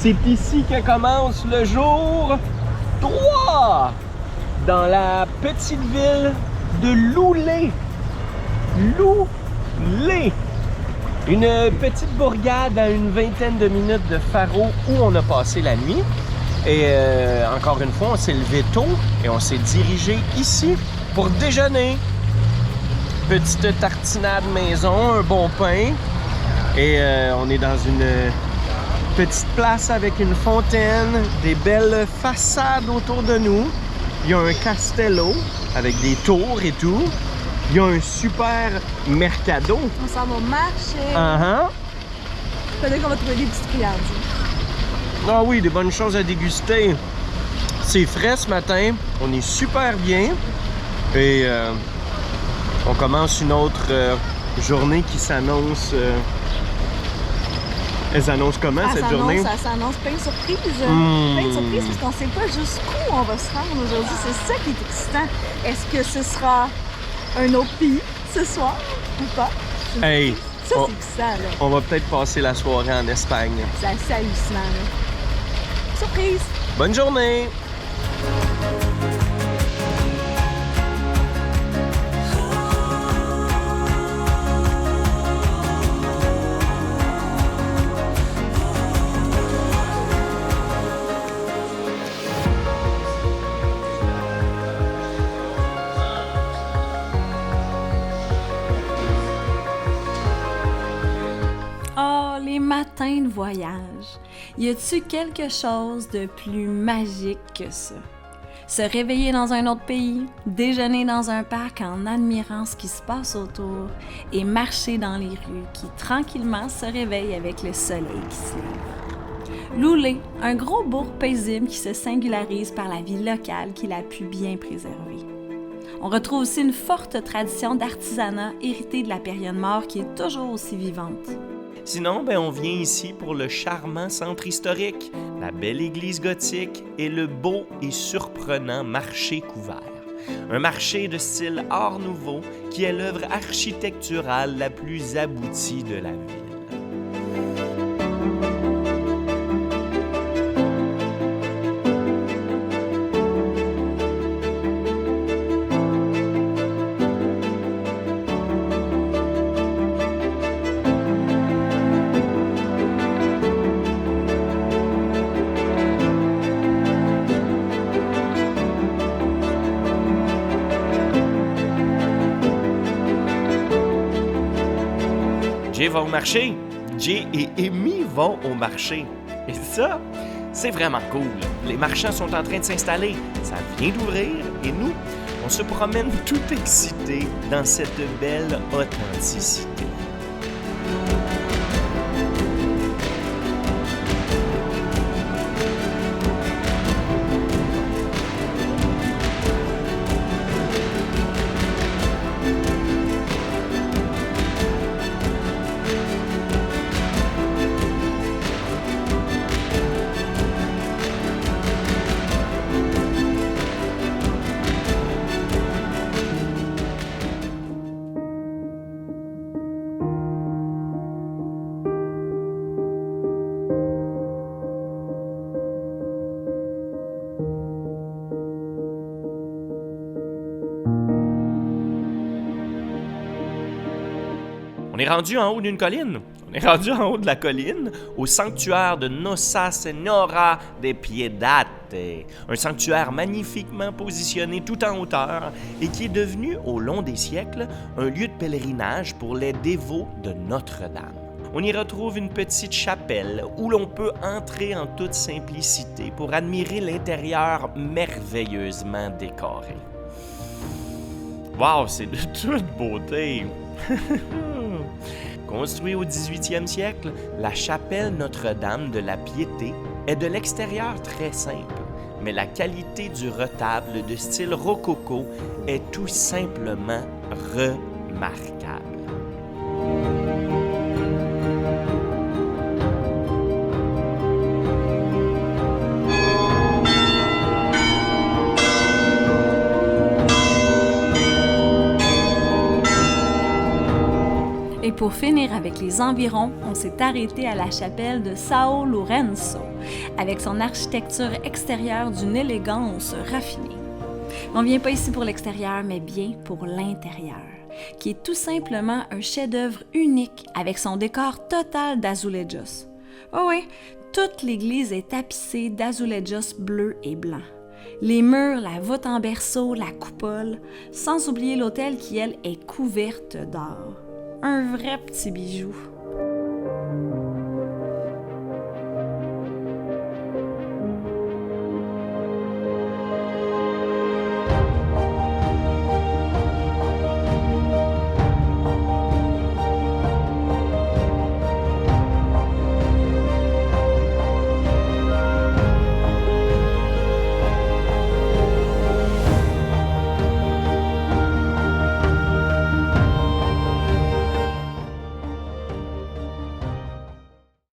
C'est ici que commence le jour 3 dans la petite ville de Loulé. Loulé! Une petite bourgade à une vingtaine de minutes de Faro où on a passé la nuit. Et encore une fois, on s'est levé tôt et on s'est dirigé ici pour déjeuner. Petite tartinade maison, un bon pain. Et on est dans une petite place avec une fontaine, des belles façades autour de nous. Il y a un castello avec des tours et tout. Il y a un super mercado. On s'en va marcher. Peut-être qu'on va trouver des petites friandises. Ah oui, des bonnes choses à déguster. C'est frais ce matin. On est super bien. Et on commence une autre journée qui s'annonce... Elle s'annonce comment cette journée? Ça s'annonce plein de surprises. Plein de surprises parce qu'on ne sait pas jusqu'où on va se rendre aujourd'hui. C'est ça qui est excitant. Est-ce que ce sera un autre pays ce soir ou pas? Hey! Ça, c'est excitant, là. On va peut-être passer la soirée en Espagne. C'est assez hallucinant, là. Surprise! Bonne journée! Les matins de voyage. Y a-tu quelque chose de plus magique que ça? Se réveiller dans un autre pays, déjeuner dans un parc en admirant ce qui se passe autour et marcher dans les rues qui tranquillement se réveillent avec le soleil qui se lève. Loulé, un gros bourg paisible qui se singularise par la vie locale qu'il a pu bien préserver. On retrouve aussi une forte tradition d'artisanat héritée de la période mort qui est toujours aussi vivante. Sinon, on vient ici pour le charmant centre historique, la belle église gothique et le beau et surprenant marché couvert. Un marché de style Art Nouveau qui est l'œuvre architecturale la plus aboutie de la ville. Jay va au marché. Jay et Amy vont au marché. Et ça, c'est vraiment cool. Les marchands sont en train de s'installer. Ça vient d'ouvrir et nous, on se promène tout excités dans cette belle authenticité. On est rendu en haut d'une colline. On est rendu en haut de la colline, au sanctuaire de Nossa Senhora de Piedade. Un sanctuaire magnifiquement positionné tout en hauteur et qui est devenu, au long des siècles, un lieu de pèlerinage pour les dévots de Notre-Dame. On y retrouve une petite chapelle où l'on peut entrer en toute simplicité pour admirer l'intérieur merveilleusement décoré. Wow, c'est de toute beauté! Construit au 18e siècle, la chapelle Notre-Dame de la Piété est de l'extérieur très simple, mais la qualité du retable de style rococo est tout simplement remarquable. Et pour finir avec les environs, on s'est arrêté à la chapelle de São Lourenço, avec son architecture extérieure d'une élégance raffinée. On vient pas ici pour l'extérieur, mais bien pour l'intérieur, qui est tout simplement un chef-d'œuvre unique avec son décor total d'azulejos. Oh oui, toute l'église est tapissée d'azulejos bleus et blancs. Les murs, la voûte en berceau, la coupole, sans oublier l'autel qui, elle, est couverte d'or. Un vrai petit bijou.